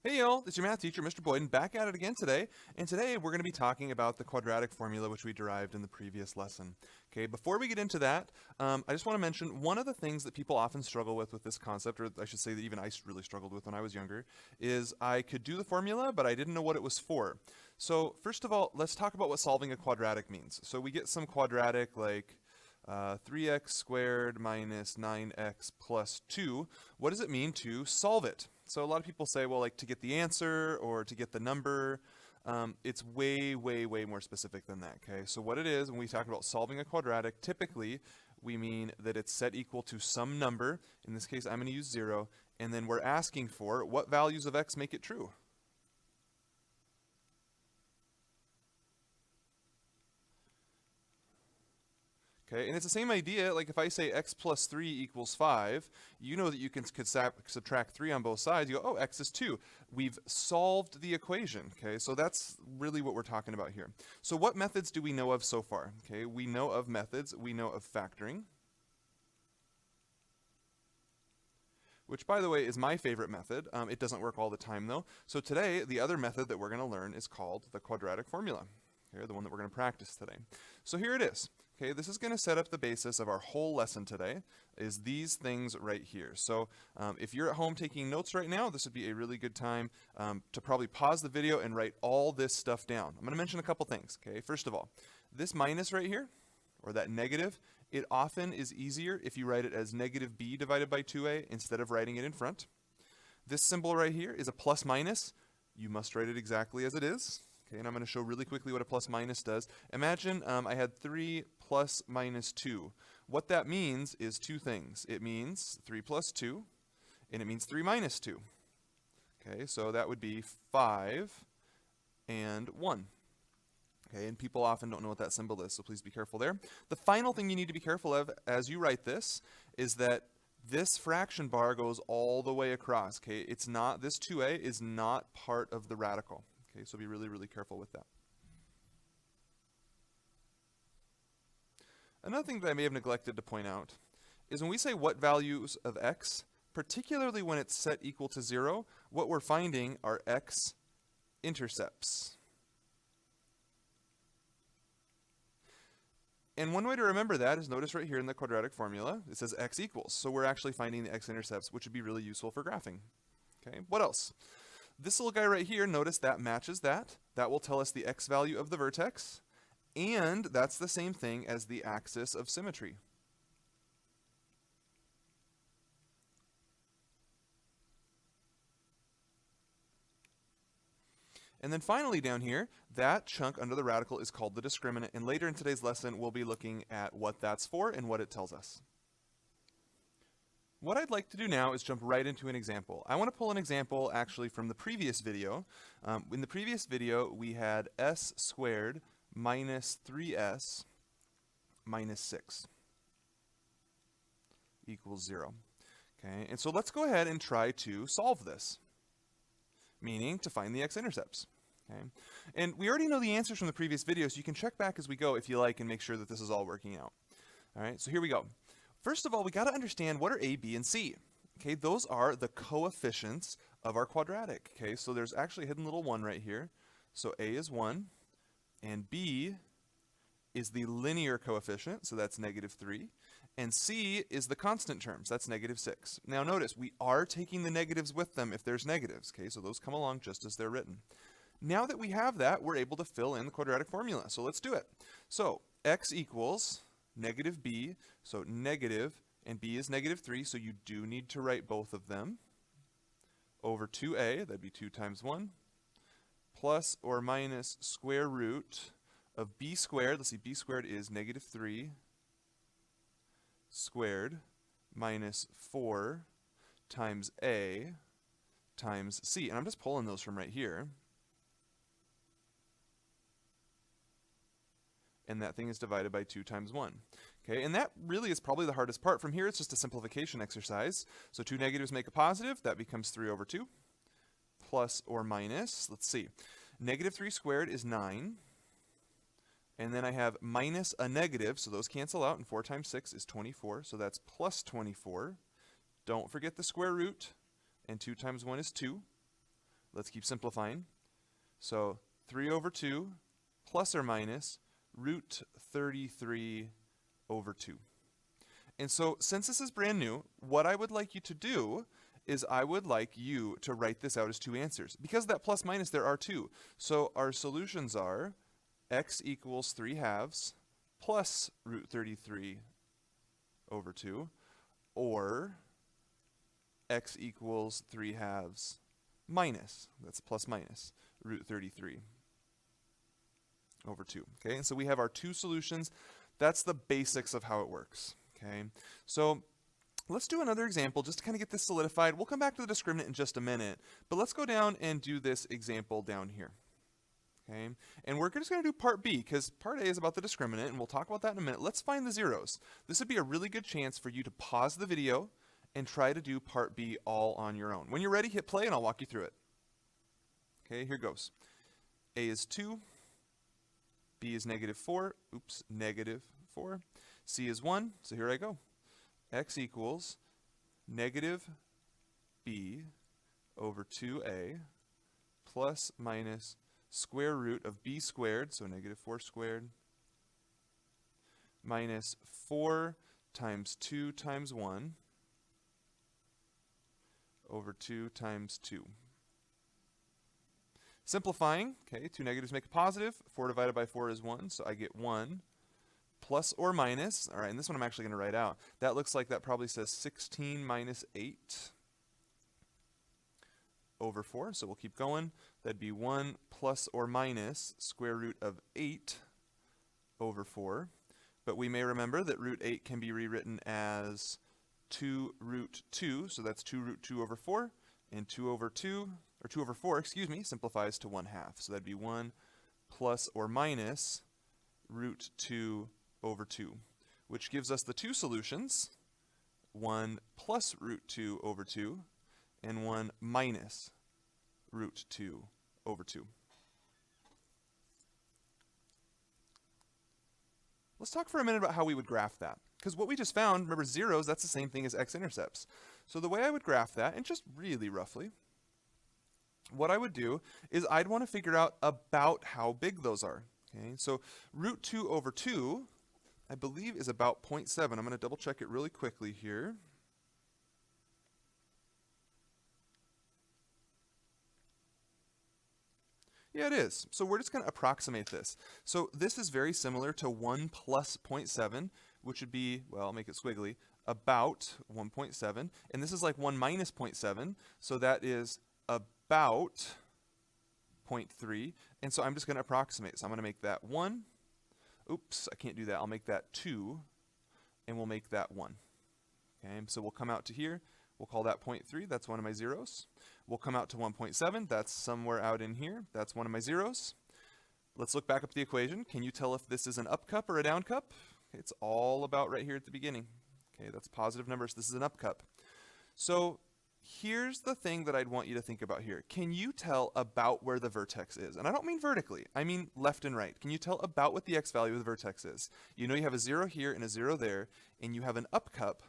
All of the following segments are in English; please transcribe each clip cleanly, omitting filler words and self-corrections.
Hey y'all, it's your math teacher, Mr. Boyden, back at it again today, and today we're going to be talking about the quadratic formula which we derived in the previous lesson. Okay, before we get into that, I just want to mention one of the things that people often struggle with this concept, or I should say that even I really struggled with when I was younger, is I could do the formula, but I didn't know what it was for. So first of all, let's talk about what solving a quadratic means. So we get some quadratic like 3x squared minus 9x plus 2. What does it mean to solve it? So a lot of people say, well, like to get the answer or to get the number. It's way more specific than that, okay? So what it is, when we talk about solving a quadratic, typically we mean that it's set equal to some number. In this case, I'm going to use 0. And then we're asking for what values of x make it true. Okay, and it's the same idea, like if I say x plus 3 equals 5, you know that you can subtract 3 on both sides. You go, oh, x is 2. We've solved the equation, okay? So that's really what we're talking about here. So what methods do we know of so far? Okay, we know of methods. We know of factoring, which, by the way, is my favorite method. It doesn't work all the time, though. So today, the other method that we're going to learn is called the quadratic formula. Okay, the one that we're going to practice today. So here it is. Okay, this is going to set up the basis of our whole lesson today, is these things right here. So if you're at home taking notes right now, this would be a really good time to probably pause the video and write all this stuff down. I'm going to mention a couple things. Okay, first of all, this minus right here, or that negative, it often is easier if you write it as negative b divided by 2a instead of writing it in front. This symbol right here is a plus minus. You must write it exactly as it is. Okay, and I'm going to show really quickly what a plus minus does. Imagine I had 3 plus minus 2. What that means is two things. It means 3 plus 2, and it means 3 minus 2. Okay, so that would be 5 and 1. Okay, and people often don't know what that symbol is, so please be careful there. The final thing you need to be careful of as you write this is that this fraction bar goes all the way across. Okay, it's not, this 2a is not part of the radical. Okay, so be really careful with that. Another thing that I may have neglected to point out is when we say what values of x, particularly when it's set equal to 0, what we're finding are x-intercepts. And one way to remember that is notice right here in the quadratic formula, it says x equals. So we're actually finding the x-intercepts, which would be really useful for graphing. Okay, what else? This little guy right here, notice that matches that. That will tell us the x value of the vertex. And that's the same thing as the axis of symmetry. And then finally down here, that chunk under the radical is called the discriminant. And later in today's lesson, we'll be looking at what that's for and what it tells us. What I'd like to do now is jump right into an example. I want to pull an example actually from the previous video. In the previous video, we had s squared minus 3s minus 6 equals 0. Okay, and so let's go ahead and try to solve this, meaning to find the x-intercepts. Okay, and we already know the answers from the previous video, so you can check back as we go if you like and make sure that this is all working out. All right, so here we go. First of all, we got to understand what are a, b, and c. Okay, those are the coefficients of our quadratic. Okay, so there's actually a hidden little 1 right here. So a is 1, and b is the linear coefficient, so that's negative 3. And c is the constant terms, that's negative 6. Now notice, we are taking the negatives with them if there's negatives. Okay, so those come along just as they're written. Now that we have that, we're able to fill in the quadratic formula. So let's do it. So x equals negative b, so negative, and b is negative 3, so you do need to write both of them, over 2a, that'd be 2 times 1, plus or minus square root of b squared, let's see, b squared is negative 3 squared minus 4 times a times c. And I'm just pulling those from right here. And that thing is divided by 2 times 1. Okay, and that really is probably the hardest part. From here, it's just a simplification exercise. So 2 negatives make a positive. That becomes 3 over 2. Plus or minus, let's see. Negative 3 squared is 9. And then I have minus a negative, so those cancel out, and 4 times 6 is 24, so that's plus 24. Don't forget the square root, and 2 times 1 is 2. Let's keep simplifying. So 3 over 2 plus or minus root 33 over 2. And so since this is brand new, what I would like you to do is I would like you to write this out as two answers. Because of that plus minus, there are two. So our solutions are x equals 3/2 plus root 33 over 2, or x equals 3/2 minus, that's plus minus, root 33 over 2. Okay, and so we have our two solutions. That's the basics of how it works. Okay, so let's do another example just to kind of get this solidified. We'll come back to the discriminant in just a minute, but let's go down and do this example down here. Okay, and we're just going to do part B because part A is about the discriminant, and we'll talk about that in a minute. Let's find the zeros. This would be a really good chance for you to pause the video and try to do part B all on your own. When you're ready, hit play and I'll walk you through it. Okay, here goes. A is 2, B is -4, oops, -4, C is 1, so here I go. X equals -b over 2a plus minus square root of b squared, so -4 squared, minus 4 times 2 times 1 over 2 times 2. Simplifying, okay, two negatives make a positive. 4 divided by 4 is 1, so I get 1 plus or minus. All right, and this one I'm actually going to write out. That looks like that probably says 16 minus 8 over 4, so we'll keep going. That'd be 1 plus or minus square root of 8 over 4. But we may remember that root 8 can be rewritten as 2 root 2, so that's 2 root 2 over 4, and 2 over 4, excuse me, simplifies to 1/2. So that'd be 1 plus or minus root 2 over 2, which gives us the two solutions, 1 plus root 2 over 2, and 1 minus root 2 over 2. Let's talk for a minute about how we would graph that. Because what we just found, remember zeros, that's the same thing as x-intercepts. So the way I would graph that, and just really roughly, what I would do is I'd want to figure out about how big those are. Okay, so root 2 over 2, I believe, is about 0.7. I'm going to double check it really quickly here. Yeah, it is. So we're just going to approximate this. So this is very similar to 1 plus 0.7, which would be, well, I'll make it squiggly, about 1.7. And this is like 1 minus 0.7, so that is about 0.3. And so I'm just going to approximate. So I'm going to make that 1. Oops, I can't do that. I'll make that 2, and we'll make that 1. Okay, so we'll come out to here. We'll call that 0.3. That's one of my zeros. We'll come out to 1.7. That's somewhere out in here. That's one of my zeros. Let's look back up the equation. Can you tell if this is an up cup or a down cup? It's all about right here at the beginning. Okay, that's positive numbers. This is an up cup. So here's the thing that I'd want you to think about here. Can you tell about where the vertex is? And I don't mean vertically. I mean left and right. Can you tell about what the x value of the vertex is? You know you have a 0 here and a 0 there, and you have an up cup.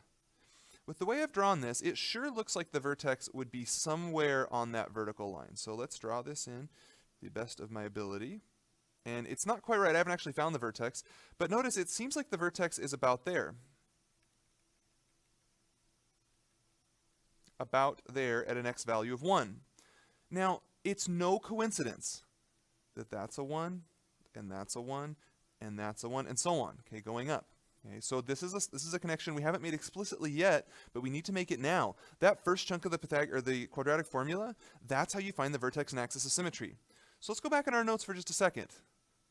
With the way I've drawn this, it sure looks like the vertex would be somewhere on that vertical line. So let's draw this in the best of my ability. And it's not quite right. I haven't actually found the vertex. But notice it seems like the vertex is about there. About there at an x value of 1. Now, it's no coincidence that that's a 1, and that's a 1, and that's a 1, and so on, okay, going up. Okay, so this is a connection we haven't made explicitly yet, but we need to make it now. That first chunk of the quadratic formula, that's how you find the vertex and axis of symmetry. So let's go back in our notes for just a second.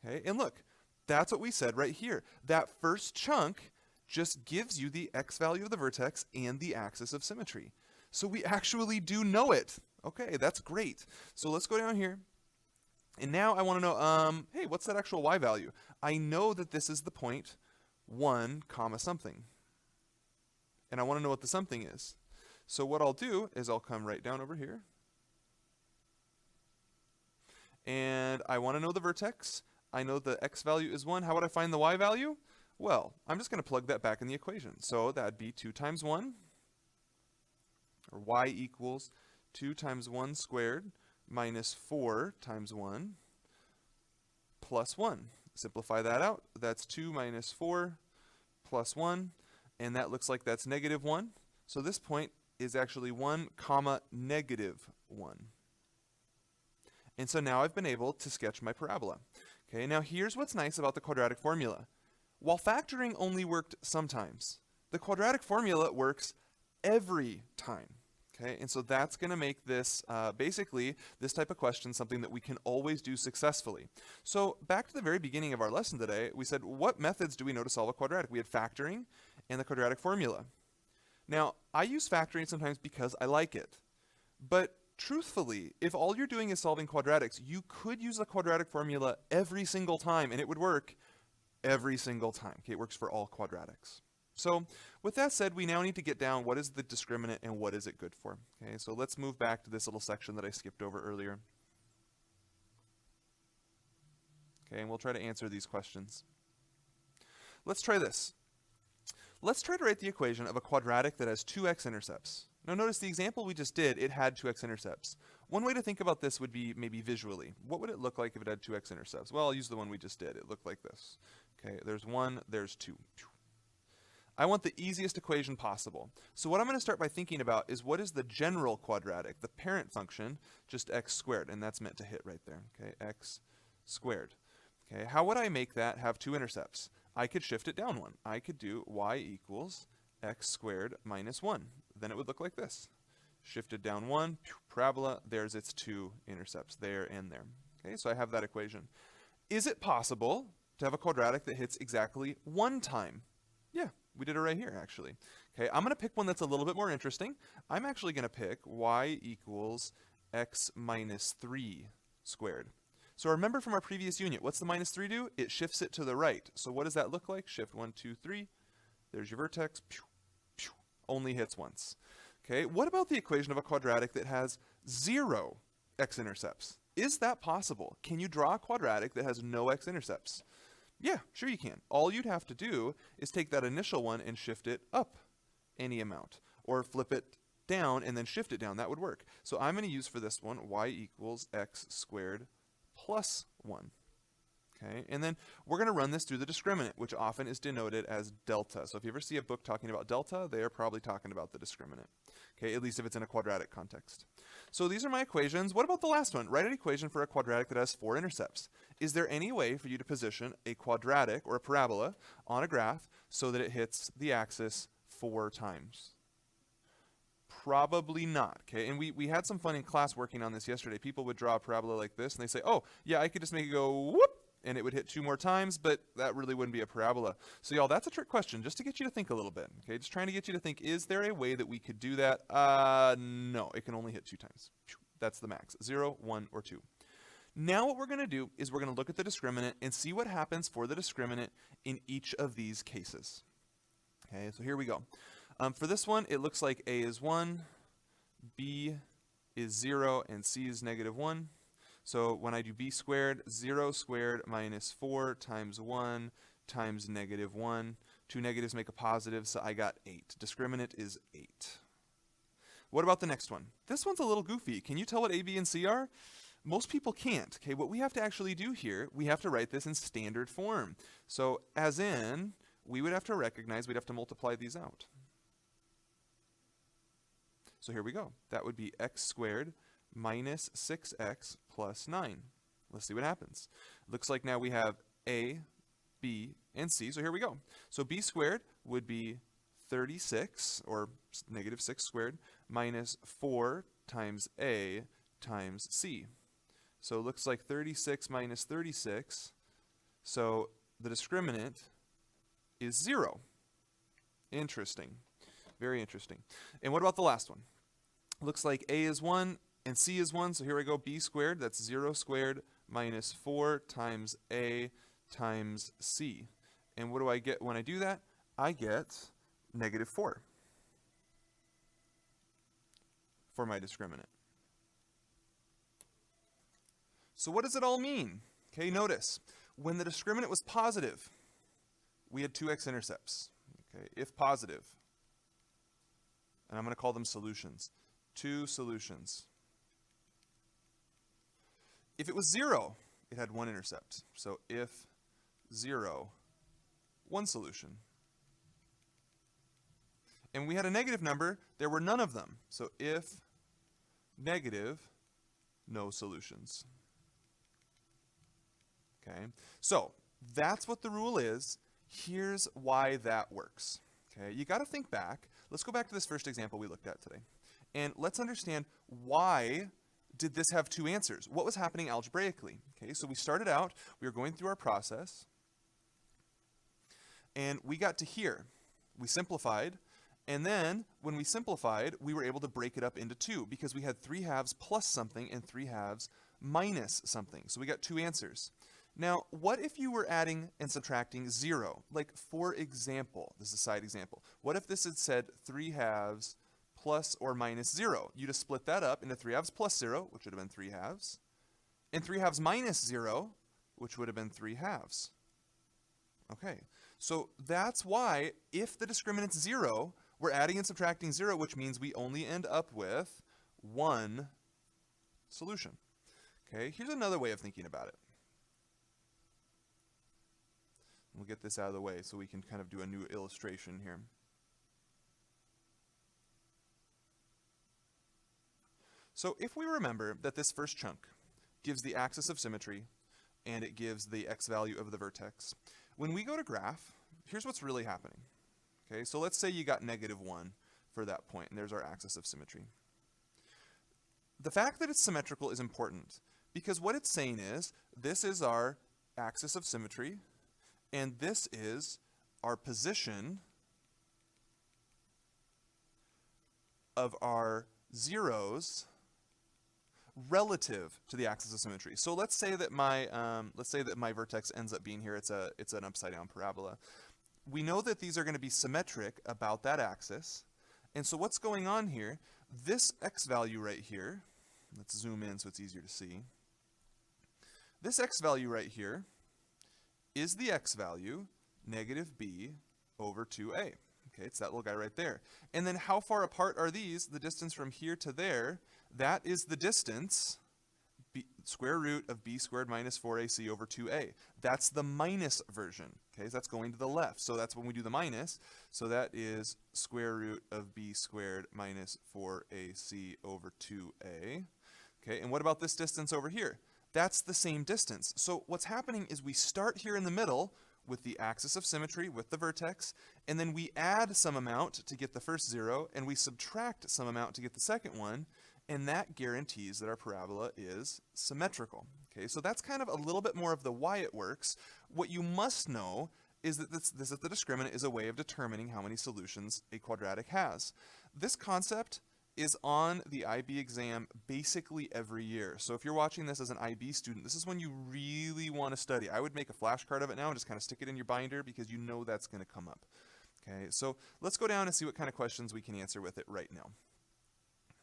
Okay, and look, that's what we said right here. That first chunk just gives you the x value of the vertex and the axis of symmetry. So we actually do know it. Okay, that's great. So let's go down here. And now I want to know, hey, what's that actual y value? I know that this is the point 1 comma something. And I want to know what the something is. So what I'll do is I'll come right down over here. And I want to know the vertex. I know the x value is 1. How would I find the y value? Well, I'm just going to plug that back in the equation. So that'd be 2 times 1, or y equals 2 times 1 squared minus 4 times 1 plus 1. Simplify that out. That's 2 minus 4 plus 1, and that looks like that's negative 1. So this point is actually 1 comma negative 1. And so now I've been able to sketch my parabola. Okay, now here's what's nice about the quadratic formula. While factoring only worked sometimes, the quadratic formula works every time. Okay, and so that's going to make this, basically, this type of question something that we can always do successfully. So back to the very beginning of our lesson today, we said, what methods do we know to solve a quadratic? We had factoring and the quadratic formula. Now, I use factoring sometimes because I like it. But truthfully, if all you're doing is solving quadratics, you could use the quadratic formula every single time, and it would work every single time. Okay, it works for all quadratics. So with that said, we now need to get down what is the discriminant and what is it good for. Okay, so let's move back to this little section that I skipped over earlier. Okay, and we'll try to answer these questions. Let's try this. Let's try to write the equation of a quadratic that has two x-intercepts. Now notice the example we just did, it had two x-intercepts. One way to think about this would be maybe visually. What would it look like if it had two x-intercepts? Well, I'll use the one we just did. It looked like this. Okay, there's 1, there's 2. I want the easiest equation possible. So what I'm going to start by thinking about is what is the general quadratic, the parent function, just x squared, and that's meant to hit right there. Okay, x squared. Okay, how would I make that have two intercepts? I could shift it down one. I could do y equals x squared minus 1. Then it would look like this. Shifted down 1, parabola, there's its two intercepts, there and there. Okay, so I have that equation. Is it possible to have a quadratic that hits exactly one time? Yeah, we did it right here, actually. Okay, I'm going to pick one that's a little bit more interesting. I'm actually going to pick y equals x minus 3 squared. So remember from our previous unit, what's the minus 3 do? It shifts it to the right. So what does that look like? Shift 1, 2, 3. There's your vertex. Pew, pew, only hits once. Okay, what about the equation of a quadratic that has 0 x-intercepts? Is that possible? Can you draw a quadratic that has no x-intercepts? Yeah, sure you can. All you'd have to do is take that initial one and shift it up any amount, or flip it down and then shift it down. That would work. So I'm going to use for this one y equals x squared plus 1. Okay, and then we're going to run this through the discriminant, which often is denoted as delta. So if you ever see a book talking about delta, they are probably talking about the discriminant. Okay, at least if it's in a quadratic context. So these are my equations. What about the last one? Write an equation for a quadratic that has 4 intercepts. Is there any way for you to position a quadratic or a parabola on a graph so that it hits the axis 4 times? Probably not, okay? And we had some fun in class working on this yesterday. People would draw a parabola like this, and they say, oh, yeah, I could just make it go whoop, and it would hit 2 more times, but that really wouldn't be a parabola. So y'all, that's a trick question, just to get you to think a little bit, okay? Just trying to get you to think, is there a way that we could do that? No, it can only hit 2 times. That's the max, 0, 1, or 2. Now what we're going to do is we're going to look at the discriminant and see what happens for the discriminant in each of these cases. Okay, so here we go. For this one, it looks like A is 1, B is 0, and C is negative 1. So when I do B squared, 0 squared minus 4 times 1 times negative 1. 2 negatives make a positive, so I got 8. Discriminant is 8. What about the next one? This one's a little goofy. Can you tell what A, B, and C are? Most people can't. Okay, what we have to actually do here, we have to write this in standard form. So as in, we would have to recognize, we'd have to multiply these out. So here we go. That would be x squared minus 6x plus 9. Let's see what happens. Looks like now we have A, B, and C. So here we go. So B squared would be 36, or negative 6 squared, minus 4 times A times C. So it looks like 36 minus 36. So the discriminant is 0. Interesting. Very interesting. And what about the last one? Looks like A is 1 and C is 1. So here we go. B squared, that's 0 squared minus 4 times A times C. And what do I get when I do that? I get negative 4 for my discriminant. So what does it all mean? Okay, notice, when the discriminant was positive, we had 2 x-intercepts. Okay, if positive, and I'm going to call them solutions. 2 solutions. If it was 0, it had one intercept. So if 0, one solution. And we had a negative number, there were none of them. So if negative, no solutions. Okay, so that's what the rule is. Here's why that works. Okay, you got to think back. Let's go back to this first example we looked at today. And let's understand, why did this have two answers? What was happening algebraically? Okay, so we started out, we were going through our process, and we got to here. We simplified, and then when we simplified, we were able to break it up into two because we had 3/2 plus something and 3/2 minus something. So we got two answers. Now, what if you were adding and subtracting 0? Like, for example, this is a side example. What if this had said 3/2 plus or minus 0? You'd have split that up into 3/2 plus 0, which would have been 3/2, and 3/2 minus 0, which would have been 3/2. Okay, so that's why if the discriminant's 0, we're adding and subtracting 0, which means we only end up with one solution. Okay, here's another way of thinking about it. We'll get this out of the way so we can kind of do a new illustration here. So if we remember that this first chunk gives the axis of symmetry and it gives the x value of the vertex, when we go to graph, here's what's really happening. Okay, so let's say you got -1 for that point, and there's our axis of symmetry. The fact that it's symmetrical is important because what it's saying is this is our axis of symmetry, and this is our position of our zeros relative to the axis of symmetry. So let's say that my vertex ends up being here. It's an upside down parabola. We know that these are going to be symmetric about that axis. And so what's going on here? This x value right here, let's zoom in so it's easier to see. This x value right here is the x value, -b over 2a. Okay, it's that little guy right there. And then how far apart are these? The distance from here to there, that is the distance, square root of b squared minus 4ac over 2a. That's the minus version. Okay, so that's going to the left. So that's when we do the minus. So that is square root of b squared minus 4ac over 2a. Okay, and what about this distance over here? That's the same distance. So what's happening is we start here in the middle with the axis of symmetry, with the vertex, and then we add some amount to get the first 0, and we subtract some amount to get the second one, and that guarantees that our parabola is symmetrical. Okay, so that's kind of a little bit more of the why it works. What you must know is that the discriminant is a way of determining how many solutions a quadratic has. This concept is on the IB exam basically every year. So if you're watching this as an IB student, this is when you really want to study. I would make a flashcard of it now and just kind of stick it in your binder because you know that's going to come up. Okay, so let's go down and see what kind of questions we can answer with it right now.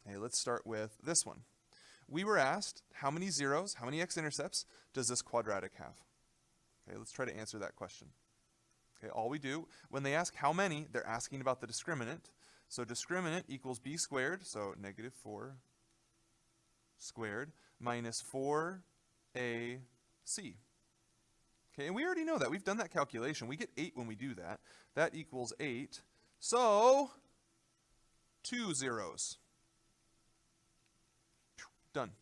Okay, let's start with this one. We were asked how many zeros, how many x-intercepts does this quadratic have? Okay, let's try to answer that question. Okay, all we do, when they ask how many, they're asking about the discriminant. So discriminant equals b squared, so -4 squared minus 4ac. Okay, and we already know that. We've done that calculation. We get 8 when we do that. That equals 8. So 2 zeros. Done.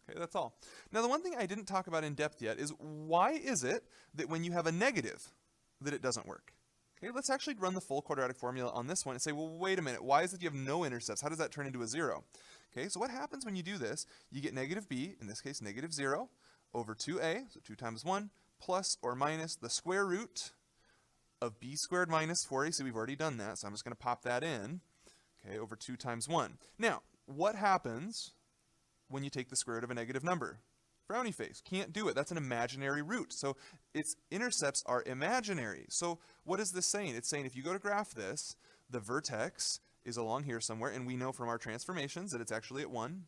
Okay, that's all. Now the one thing I didn't talk about in depth yet is why is it that when you have a negative that it doesn't work? Okay, let's actually run the full quadratic formula on this one and say, well, wait a minute, why is it you have no intercepts? How does that turn into a 0? Okay, so what happens when you do this? You get -b, in this case -0, over 2a, so 2 times 1, plus or minus the square root of b squared minus 4ac. We've already done that, so I'm just going to pop that in, okay, over 2 times 1. Now, what happens when you take the square root of a negative number? Frowny face. Can't do it. That's an imaginary root. So its intercepts are imaginary. So what is this saying? It's saying if you go to graph this, the vertex is along here somewhere, and we know from our transformations that it's actually at 1.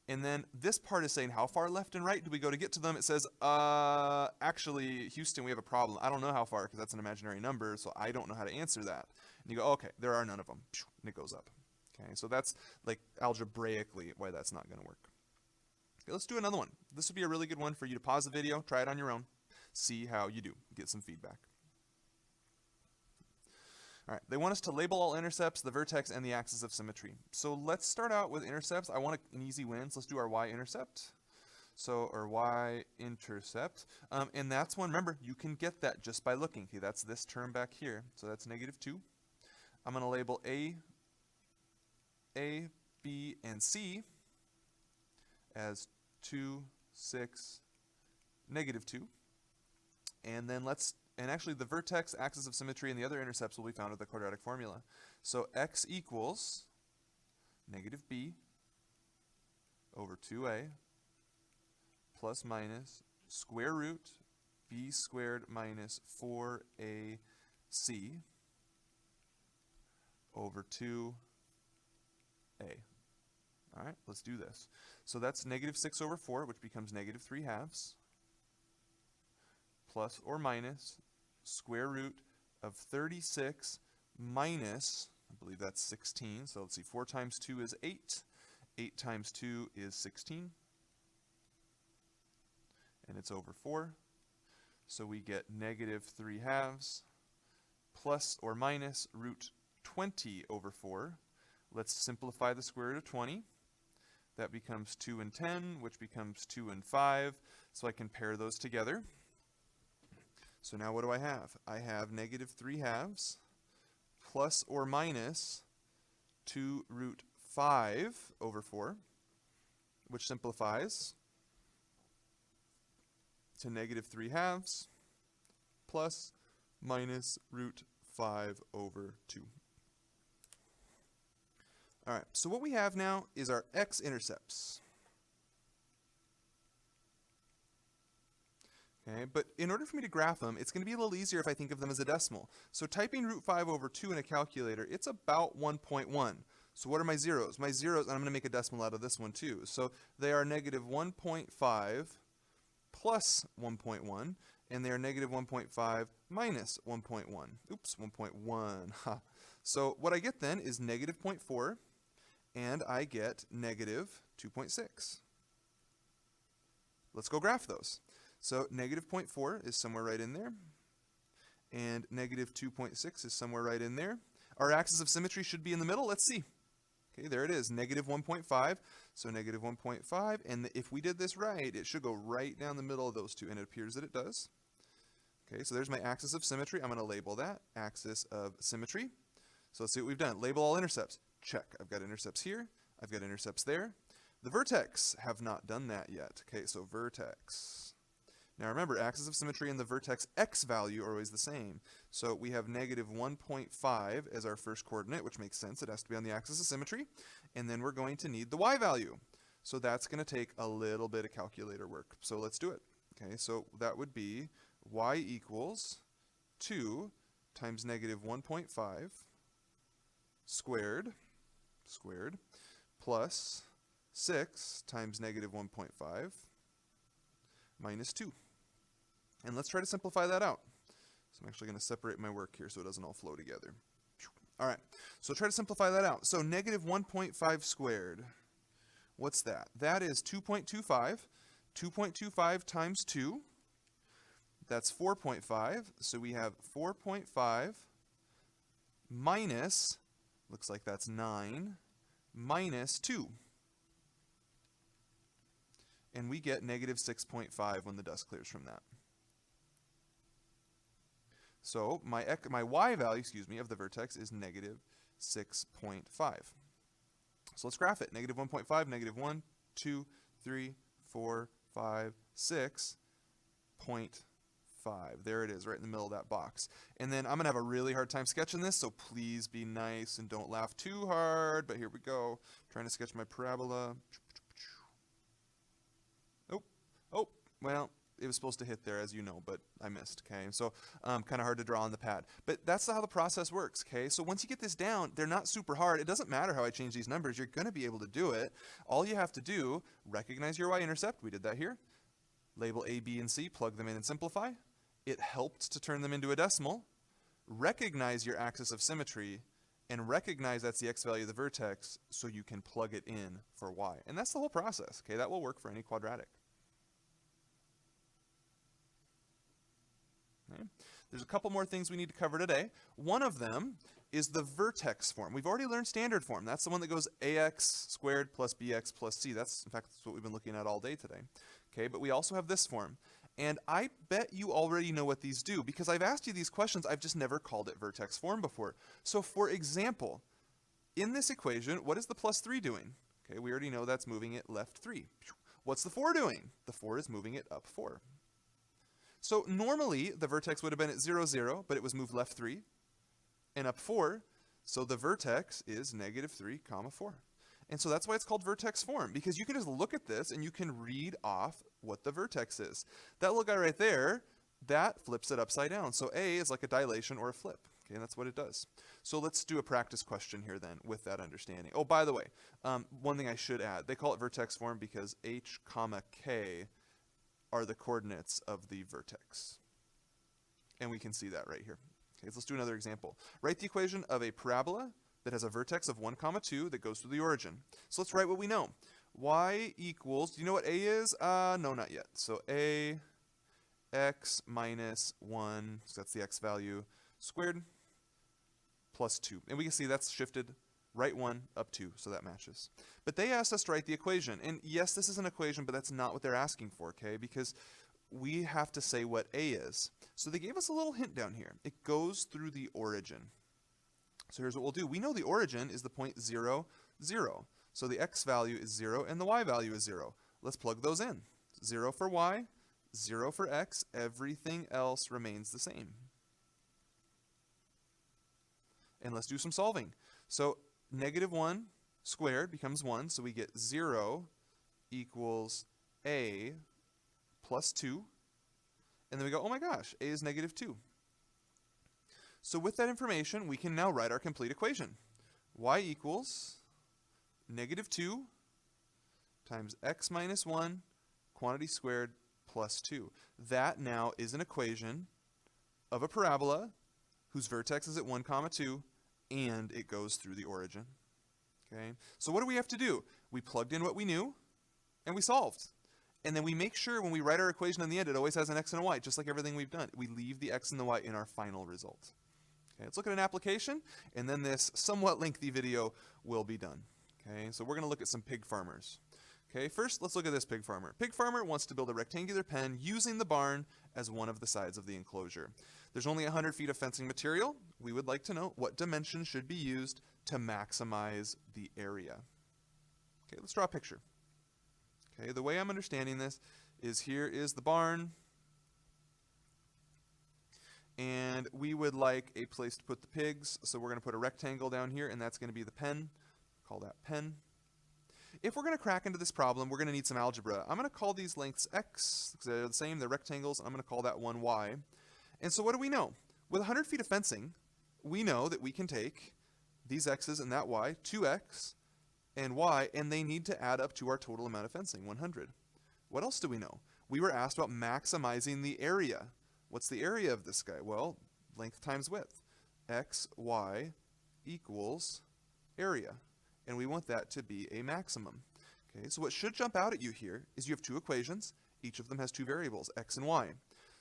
And then this part is saying how far left and right do we go to get to them? It says, actually, Houston, we have a problem. I don't know how far because that's an imaginary number, so I don't know how to answer that. And you go, okay, there are none of them. And it goes up. Okay, so that's like algebraically why that's not going to work. Okay, let's do another one. This would be a really good one for you to pause the video, try it on your own, see how you do, get some feedback. All right, they want us to label all intercepts, the vertex, and the axis of symmetry. So let's start out with intercepts. I want an easy win, so let's do our y-intercept. So our y-intercept, and that's one, remember, you can get that just by looking. Okay, that's this term back here, so that's -2. I'm going to label A, B, and C as 2, 6, -2. And then and actually the vertex, axis of symmetry, and the other intercepts will be found with the quadratic formula. So x equals -b over 2a plus minus square root b squared minus 4ac over 2a. All right, let's do this. So that's -6 over 4, which becomes -3/2, plus or minus square root of 36 minus, I believe that's 16. So let's see, 4 times 2 is 8. 8 times 2 is 16. And it's over 4. So we get -3/2 plus or minus root 20 over 4. Let's simplify the square root of 20. That becomes 2 and 10, which becomes 2 and 5. So I can pair those together. So now what do I have? I have -3/2 plus or minus 2 root 5 over 4, which simplifies to -3/2 plus minus root 5 over 2. All right, so what we have now is our x-intercepts. Okay, but in order for me to graph them, it's going to be a little easier if I think of them as a decimal. So typing root 5 over 2 in a calculator, it's about 1.1. So what are my zeros? My zeros, and I'm going to make a decimal out of this one too. So they are -1.5 plus 1.1, and they are -1.5 minus 1.1. Oops, 1.1. So what I get then is -0.4, and I get -2.6. Let's go graph those. So -0.4 is somewhere right in there, and -2.6 is somewhere right in there. Our axis of symmetry should be in the middle. Let's see. Okay, there it is, -1.5. So -1.5, and if we did this right, it should go right down the middle of those two, and it appears that it does. Okay, so there's my axis of symmetry. I'm going to label that axis of symmetry. So let's see what we've done. Label all intercepts. Check. I've got intercepts here. I've got intercepts there. The vertex have not done that yet. Okay, so vertex. Now remember, axis of symmetry and the vertex x value are always the same. So we have -1.5 as our first coordinate, which makes sense. It has to be on the axis of symmetry. And then we're going to need the y value. So that's going to take a little bit of calculator work. So let's do it. Okay, so that would be y equals 2 times -1.5 squared plus 6 times -1.5 minus 2. And let's try to simplify that out. So I'm actually going to separate my work here so it doesn't all flow together. All right, so try to simplify that out. So -1.5 squared, what's that? That is 2.25. 2.25 times 2, that's 4.5. So we have 4.5 minus, looks like that's 9, minus 2. And we get -6.5 when the dust clears from that. So my y value, of the vertex is -6.5. So let's graph it. -1.5, -1, 2, 3, 4, 5, 6.5. There it is, right in the middle of that box. And then I'm going to have a really hard time sketching this, so please be nice and don't laugh too hard. But here we go. Trying to sketch my parabola. Oh, well, it was supposed to hit there, as you know, but I missed, okay? So kind of hard to draw on the pad. But that's how the process works, okay? So once you get this down, they're not super hard. It doesn't matter how I change these numbers. You're going to be able to do it. All you have to do, recognize your y-intercept. We did that here. Label A, B, and C. Plug them in and simplify. It helped to turn them into a decimal. Recognize your axis of symmetry. and recognize that's the x value of the vertex so you can plug it in for y. And that's the whole process, okay? That will work for any quadratic. Okay. There's a couple more things we need to cover today. One of them is the vertex form. We've already learned standard form. That's the one that goes ax squared plus bx plus c. That's, in fact, that's what we've been looking at all day today. Okay, but we also have this form. And I bet you already know what these do because I've asked you these questions. I've just never called it vertex form before. So for example, in this equation, what is the plus 3 doing? Okay, we already know that's moving it left 3. What's the 4 doing? The 4 is moving it up 4. So normally the vertex would have been at 0, 0, but it was moved left 3 and up 4. So the vertex is negative 3, 4. And so that's why it's called vertex form, because you can just look at this and you can read off what the vertex is. That little guy right there, that flips it upside down. So A is like a dilation or a flip. Okay, and that's what it does. So let's do a practice question here then with that understanding. Oh, by the way, one thing I should add, they call it vertex form because h, k are the coordinates of the vertex. And we can see that right here. Okay, so let's do another example. Write the equation of a parabola that has a vertex of 1, 2 that goes through the origin. So let's write what we know. Y equals, do you know what A is? No, not yet. So A x minus 1, so that's the x value, squared plus 2. And we can see that's shifted right 1, up 2, so that matches. But they asked us to write the equation. And yes, this is an equation, but that's not what they're asking for, okay? Because we have to say what A is. So they gave us a little hint down here. It goes through the origin. So here's what we'll do. We know the origin is the point 0, 0. So the x value is 0 and the y value is 0. Let's plug those in. 0 for y, 0 for x. Everything else remains the same. And let's do some solving. So negative 1 squared becomes 1, so we get 0 equals a plus 2. And then we go, oh my gosh, a is negative 2. So with that information, we can now write our complete equation. Y equals negative 2 times x minus 1 quantity squared plus 2. That now is an equation of a parabola whose vertex is at 1, 2, and it goes through the origin. Okay? So what do we have to do? We plugged in what we knew, and we solved. And then we make sure when we write our equation in the end, it always has an x and a y, just like everything we've done. We leave the x and the y in our final result. Okay, let's look at an application, and then this somewhat lengthy video will be done. Okay, so we're going to look at some pig farmers. Okay, first let's look at this pig farmer. Pig farmer wants to build a rectangular pen using the barn as one of the sides of the enclosure. There's only 100 feet of fencing material. We would like to know what dimension should be used to maximize the area. Okay, let's draw a picture. Okay, the way I'm understanding this is here is the barn, and we would like a place to put the pigs, so we're going to put a rectangle down here, and that's going to be the pen. Call that pen. If we're going to crack into this problem, we're going to need some algebra. I'm going to call these lengths x, because they're the same, they're rectangles. I'm going to call that one y. And so what do we know? With 100 feet of fencing, we know that we can take these x's and that y, 2x and y, and they need to add up to our total amount of fencing, 100. What else do we know? We were asked about maximizing the area. What's the area of this guy? Well, length times width. X, y equals area. And we want that to be a maximum. Okay, so what should jump out at you here is you have two equations. Each of them has two variables, x and y.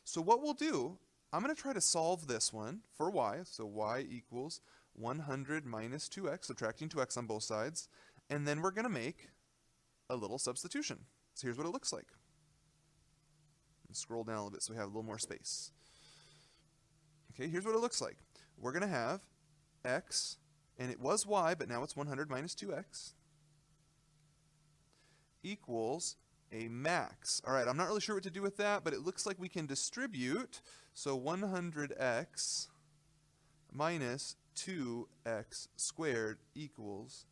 So what we'll do, I'm going to try to solve this one for y. So y equals 100 minus 2x, subtracting 2x on both sides. And then we're going to make a little substitution. So here's what it looks like. Scroll down a little bit so we have a little more space. Okay, here's what it looks like. We're going to have x, and it was y, but now it's 100 minus 2x, equals a max. All right, I'm not really sure what to do with that, but it looks like we can distribute. So 100x minus 2x squared equals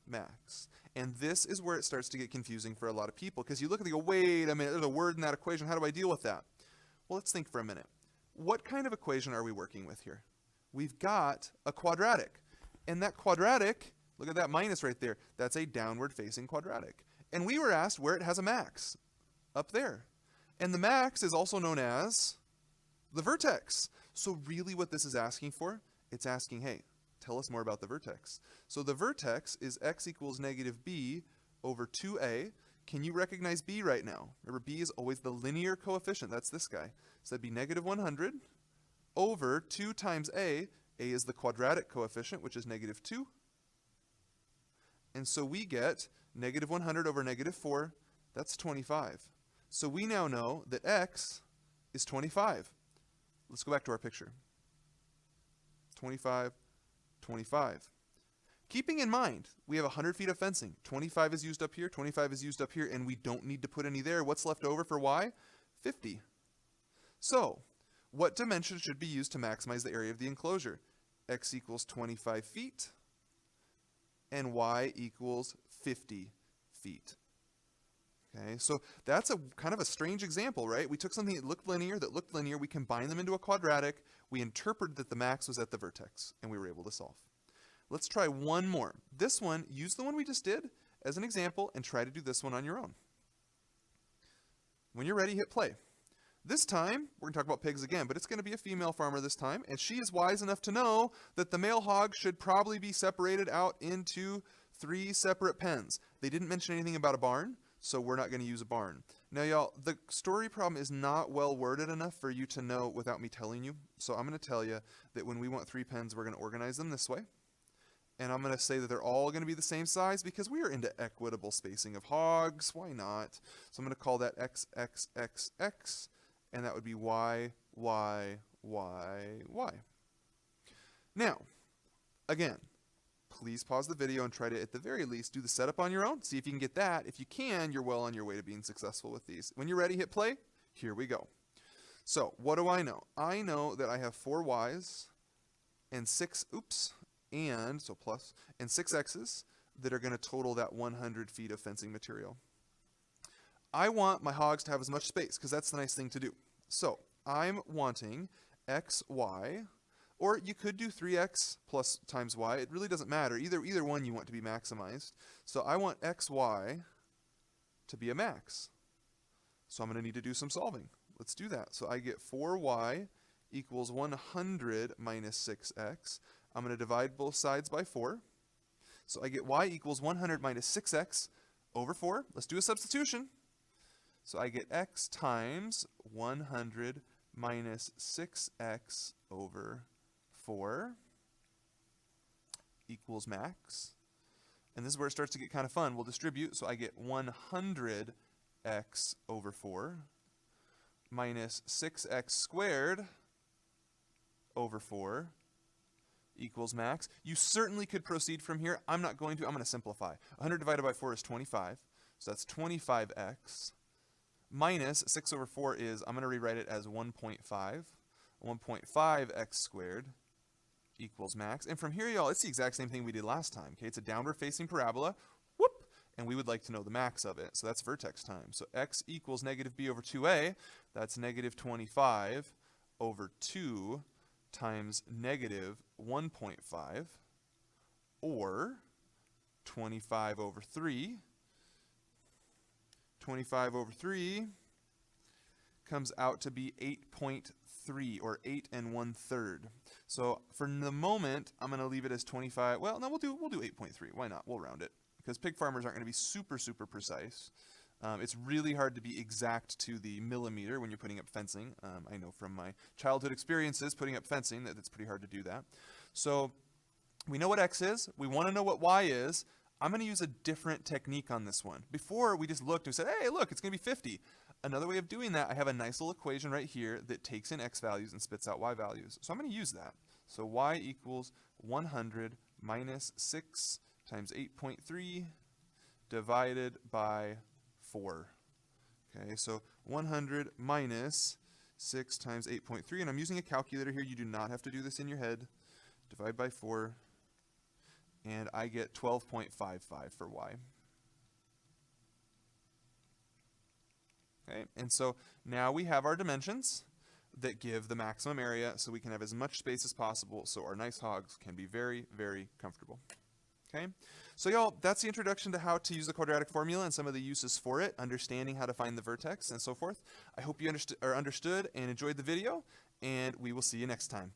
max. And this is where it starts to get confusing for a lot of people, because you look at it and go, wait a minute, there's a word in that equation. How do I deal with that? Well, let's think for a minute. What kind of equation are we working with here? We've got a quadratic. And that quadratic, look at that minus right there, that's a downward facing quadratic. And we were asked where it has a max, up there. And the max is also known as the vertex. So really what this is asking for, it's asking, hey, tell us more about the vertex. So the vertex is x equals negative b over 2a. Can you recognize b right now? Remember, b is always the linear coefficient. That's this guy. So that'd be negative 100 over 2 times a. A is the quadratic coefficient, which is negative 2. And so we get negative 100 over negative 4. That's 25. So we now know that x is 25. Let's go back to our picture. 25, 25. Keeping in mind, we have 100 feet of fencing. 25 is used up here, 25 is used up here, and we don't need to put any there. What's left over for y? 50. So, what dimension should be used to maximize the area of the enclosure? X equals 25 feet, and y equals 50 feet. Okay, so that's a kind of a strange example, right? We took something that looked linear, we combined them into a quadratic, we interpreted that the max was at the vertex, and we were able to solve. Let's try one more. This one, use the one we just did as an example, and try to do this one on your own. When you're ready, hit play. This time, we're going to talk about pigs again, but it's going to be a female farmer this time, and she is wise enough to know that the male hog should probably be separated out into 3 separate pens. They didn't mention anything about a barn, so we're not going to use a barn. Now, y'all, the story problem is not well worded enough for you to know without me telling you. So I'm going to tell you that when we want 3 pens, we're going to organize them this way. And I'm going to say that they're all going to be the same size because we are into equitable spacing of hogs. Why not? So I'm going to call that X, X, X, X. And that would be Y, Y, Y, Y. Now, again, please pause the video and try to, at the very least, do the setup on your own. See if you can get that. If you can, you're well on your way to being successful with these. When you're ready, hit play. Here we go. So, what do I know? I know that I have 4 Ys and 6, and 6 X's that are going to total that 100 feet of fencing material. I want my hogs to have as much space because that's the nice thing to do. So, I'm wanting X, Y, or you could do 3x plus times y. It really doesn't matter. Either one you want to be maximized. So I want xy to be a max. So I'm going to need to do some solving. Let's do that. So I get 4y equals 100 minus 6x. I'm going to divide both sides by 4. So I get y equals 100 minus 6x over 4. Let's do a substitution. So I get x times 100 minus 6x over 4 equals max. And this is where it starts to get kind of fun. We'll distribute, so I get 100x over 4 minus 6x squared over 4 equals max. You certainly could proceed from here. I'm not going to. I'm going to simplify. 100 divided by 4 is 25. So that's 25x minus 6 over 4 is, I'm going to rewrite it as 1.5. 1.5x squared equals max. And from here, y'all, it's the exact same thing we did last time. Okay, it's a downward facing parabola. Whoop! And we would like to know the max of it. So that's vertex time. So x equals negative b over 2a. That's negative 25 over 2 times negative 1.5, or 25 over 3. 25 over 3 comes out to be 8.3, or 8 1/3. So for the moment, I'm going to leave it as 25. Well, no, we'll do 8.3. Why not? We'll round it, because pig farmers aren't going to be super precise. It's really hard to be exact to the millimeter when you're putting up fencing. I know from my childhood experiences putting up fencing that it's pretty hard to do that. So we know what x is. We want to know what y is. I'm going to use a different technique on this one. Before, we just looked and said, hey, look, it's going to be 50. Another way of doing that, I have a nice little equation right here that takes in x values and spits out y values. So I'm going to use that. So y equals 100 minus 6 times 8.3 divided by 4. Okay, so 100 minus 6 times 8.3, and I'm using a calculator here. You do not have to do this in your head. Divide by 4, and I get 12.55 for y. Okay, and so now we have our dimensions that give the maximum area, so we can have as much space as possible so our nice hogs can be very comfortable. Okay, so y'all, that's the introduction to how to use the quadratic formula and some of the uses for it, understanding how to find the vertex and so forth. I hope you understood and enjoyed the video, and we will see you next time.